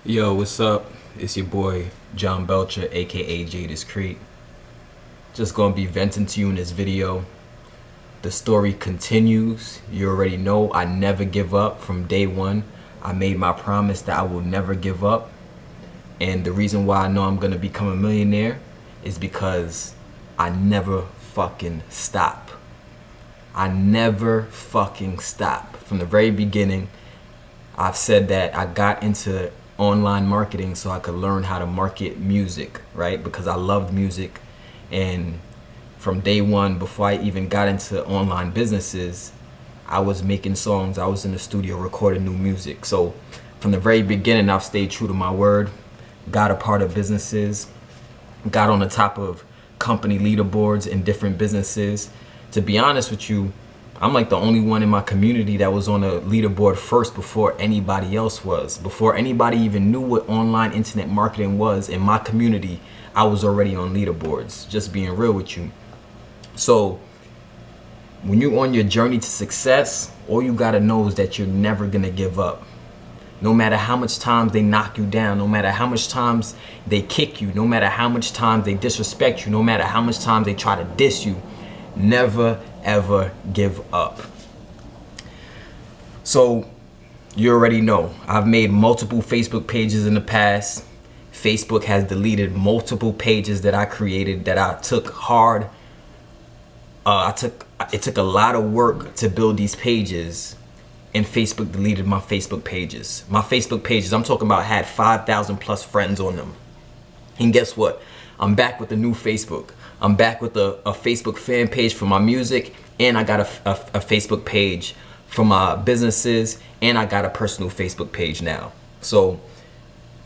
Yo, what's up? It's your boy Jon Belcher, aka Jaydis Crete. Just gonna be venting to you in this video. The story continues. You already know I never give up. From day one, I made my promise that I will never give up. And the reason why I know I'm gonna become a millionaire is because I never fucking stop. I never fucking stop. From the very beginning, I've said that I got into online marketing so I could learn how to market music, right? Because I loved music, and from day one, before I even got into online businesses, I was making songs. I was in the studio recording new music. So from the very beginning, I've stayed true to my word, got a part of businesses, got on the top of company leaderboards in different businesses. To be honest with you, I'm like the only one in my community that was on a leaderboard first before anybody else was. Before anybody even knew what online internet marketing was in my community, I was already on leaderboards, just being real with you. So when you're on your journey to success, all you gotta know is that you're never gonna give up. No matter how much times they knock you down, no matter how much times they kick you, no matter how much times they disrespect you, no matter how much times they try to diss you, never ever give up. So you already know I've made multiple Facebook pages in the past. Facebook has deleted multiple pages that I created that I took hard. It took a lot of work to build these pages, and Facebook deleted my Facebook pages. My Facebook pages, I'm talking about, had 5,000 plus friends on them. And guess what? I'm back with a new Facebook. I'm back with a Facebook fan page for my music, and I got a Facebook page for my businesses, and I got a personal Facebook page now. So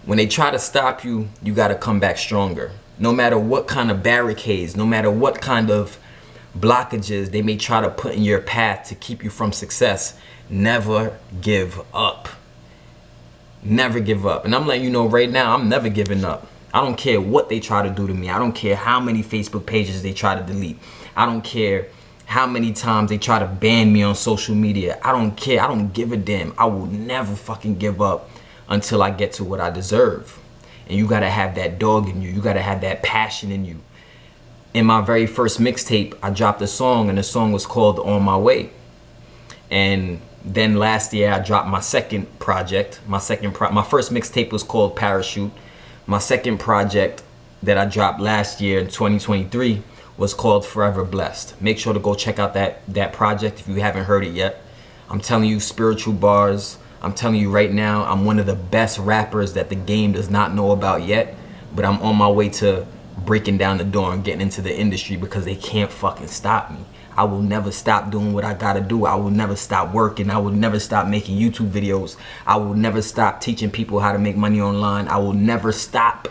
when they try to stop you, you got to come back stronger. No matter what kind of barricades, no matter what kind of blockages they may try to put in your path to keep you from success, never give up. Never give up. And I'm letting you know right now, I'm never giving up. I don't care what they try to do to me. I don't care how many Facebook pages they try to delete. I don't care how many times they try to ban me on social media. I don't care. I don't give a damn. I will never fucking give up until I get to what I deserve. And you gotta have that dog in you. You gotta have that passion in you. In my very first mixtape, I dropped a song, and the song was called On My Way. And then last year I dropped my second project. My first mixtape was called Parachute. My second project that I dropped last year in 2023 was called Forever Blessed. Make sure to go check out that project if you haven't heard it yet. I'm telling you spiritual bars. I'm telling you right now, I'm one of the best rappers that the game does not know about yet, but I'm on my way to breaking down the door and getting into the industry because they can't fucking stop me. I will never stop doing what I gotta do. I will never stop working. I will never stop making YouTube videos. I will never stop teaching people how to make money online. I will never stop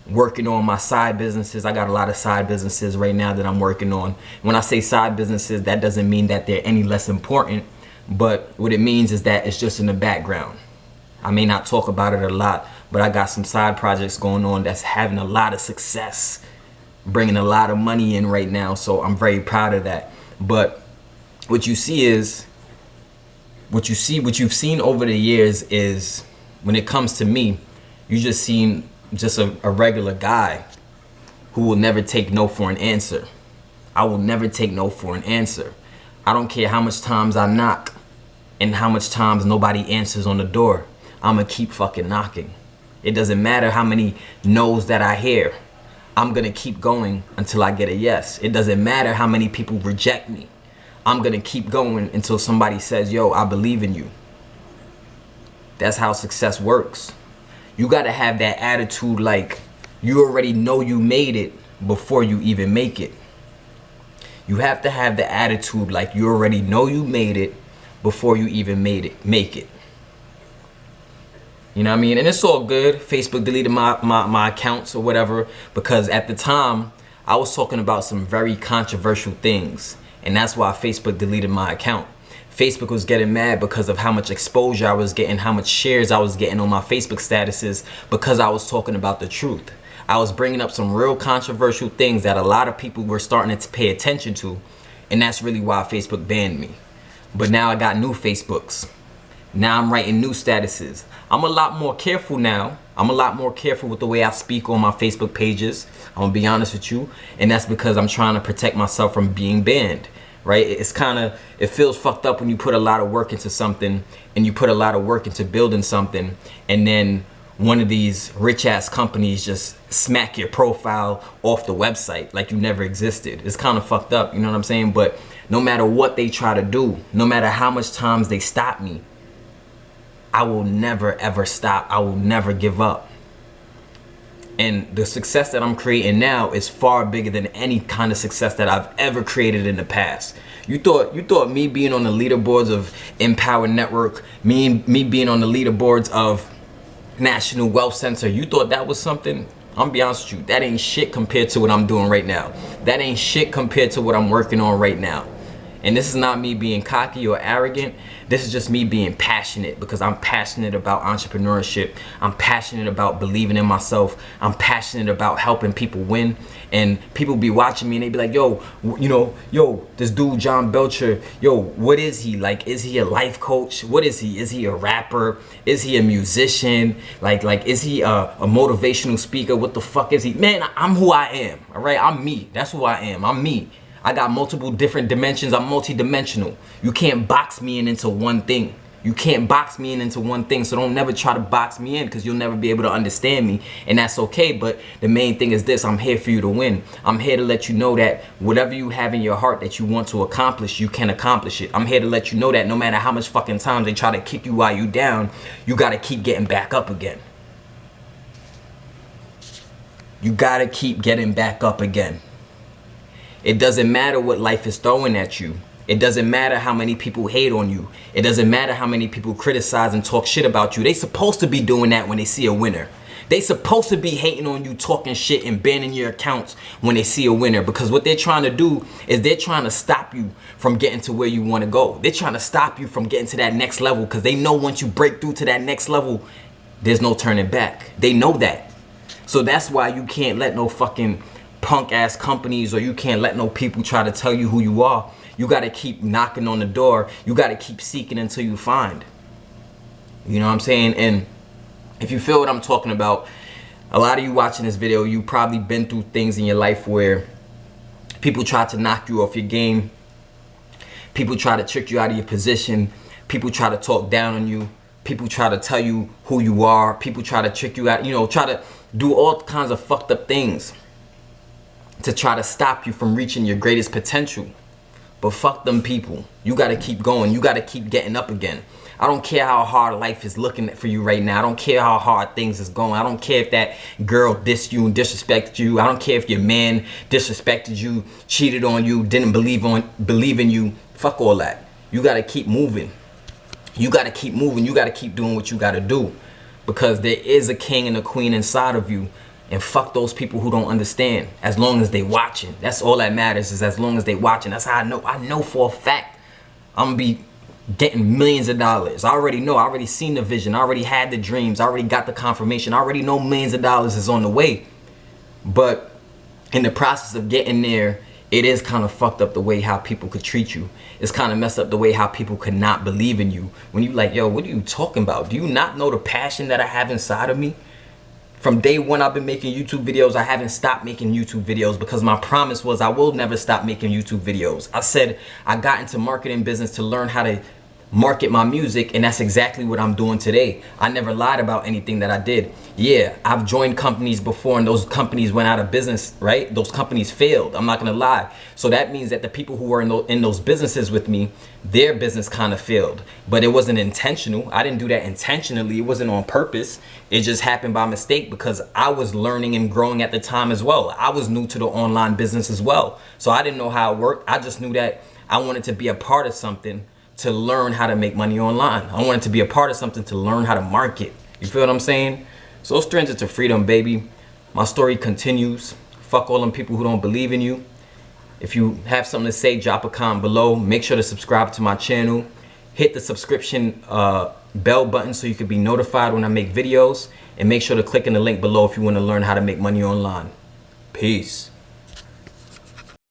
working on my side businesses. I got a lot of side businesses right now that I'm working on. When I say side businesses, that doesn't mean that they're any less important, but what it means is that it's just in the background. I may not talk about it a lot, but I got some side projects going on that's having a lot of success, bringing a lot of money in right now. So I'm very proud of that. But what you've seen over the years is, when it comes to me, you just seen just a regular guy who will never take no for an answer. I will never take no for an answer. I don't care how much times I knock and how much times nobody answers on the door. I'm gonna keep fucking knocking. It doesn't matter how many no's that I hear. I'm gonna keep going until I get a yes. It doesn't matter how many people reject me. I'm gonna keep going until somebody says, yo, I believe in you. That's how success works. You gotta have that attitude like you already know you made it before you even make it. You have to have the attitude like you already know you made it before you even make it. You know what I mean? And it's all good. Facebook deleted my accounts or whatever, because at the time I was talking about some very controversial things, and that's why Facebook deleted my account. Facebook was getting mad because of how much exposure I was getting, how much shares I was getting on my Facebook statuses, because I was talking about the truth. I was bringing up some real controversial things that a lot of people were starting to pay attention to, and that's really why Facebook banned me. But now I got new Facebooks. Now I'm writing new statuses. I'm a lot more careful now. I'm a lot more careful with the way I speak on my Facebook pages. I'm gonna be honest with you. And that's because I'm trying to protect myself from being banned, right? It feels fucked up when you put a lot of work into something and you put a lot of work into building something, and then one of these rich ass companies just smack your profile off the website like you never existed. It's kind of fucked up, you know what I'm saying? But no matter what they try to do, no matter how much times they stop me, I will never ever stop. I will never give up. And the success that I'm creating now is far bigger than any kind of success that I've ever created in the past. You thought me being on the leaderboards of Empower Network, me being on the leaderboards of National Wealth Center, you thought that was something? I'm gonna be honest with you, that ain't shit compared to what I'm doing right now. That ain't shit compared to what I'm working on right now. And this is not me being cocky or arrogant. This is just me being passionate, because I'm passionate about entrepreneurship. I'm passionate about believing in myself. I'm passionate about helping people win. And people be watching me and they be like, yo, this dude Jon Belcher, yo, what is he? Like, is he a life coach? What is he? Is he a rapper? Is he a musician? Like is he a motivational speaker? What the fuck is he? Man, I'm who I am, all right? I'm me. That's who I am. I'm me. I got multiple different dimensions. I'm multi-dimensional. You can't box me into one thing. You can't box me into one thing. So don't never try to box me in, because you'll never be able to understand me. And that's okay. But the main thing is this: I'm here for you to win. I'm here to let you know that whatever you have in your heart that you want to accomplish, you can accomplish it. I'm here to let you know that no matter how much fucking times they try to kick you while you down, you got to keep getting back up again. You got to keep getting back up again. It doesn't matter what life is throwing at you. It doesn't matter how many people hate on you. It doesn't matter how many people criticize and talk shit about you. They supposed to be doing that when they see a winner. They supposed to be hating on you, talking shit and banning your accounts when they see a winner, because what they're trying to do is they're trying to stop you from getting to where you want to go. They're trying to stop you from getting to that next level, because they know once you break through to that next level, there's no turning back. They know that. So that's why you can't let no fucking punk ass companies, or you can't let no people try to tell you who you are. You got to keep knocking on the door. You got to keep seeking until you find. You know what I'm saying? And if you feel what I'm talking about, a lot of you watching this video, you probably been through things in your life where people try to knock you off your game. People try to trick you out of your position. People try to talk down on you. People try to tell you who you are. People try to trick you out, try to do all kinds of fucked up things to try to stop you from reaching your greatest potential. But fuck them people. You got to keep going. You got to keep getting up again. I don't care how hard life is looking for you right now. I don't care how hard things is going. I don't care if that girl dissed you and disrespected you. I don't care if your man disrespected you, cheated on you, didn't believe in you. Fuck all that. You got to keep moving. You got to keep moving. You got to keep doing what you got to do, because there is a king and a queen inside of you. And fuck those people who don't understand. As long as they watching, that's all that matters, is as long as they watching. That's how I know for a fact I'm gonna be getting millions of dollars. I already know. I already seen the vision. I already had the dreams. I already got the confirmation. I already know millions of dollars is on the way. But in the process of getting there, it is kind of fucked up the way how people could treat you. It's kind of messed up the way how people could not believe in you. When you like, yo, what are you talking about? Do you not know the passion that I have inside of me? From day one, I've been making YouTube videos. I haven't stopped making YouTube videos, because my promise was I will never stop making YouTube videos. I said I got into marketing business to learn how to market my music, and that's exactly what I'm doing today. I never lied about anything that I did. Yeah, I've joined companies before and those companies went out of business, right? Those companies failed. I'm not gonna lie. So that means that the people who were in those businesses with me, their business kind of failed. But it wasn't intentional. I didn't do that intentionally. It wasn't on purpose. It just happened by mistake, because I was learning and growing at the time as well. I was new to the online business as well. So I didn't know how it worked. I just knew that I wanted to be a part of something to learn how to make money online. I wanted to be a part of something to learn how to market. You feel what I'm saying? So stranger to freedom, baby. My story continues. Fuck all them people who don't believe in you. If you have something to say, drop a comment below. Make sure to subscribe to my channel. Hit the subscription bell button so you can be notified when I make videos. And make sure to click in the link below if you want to learn how to make money online. Peace.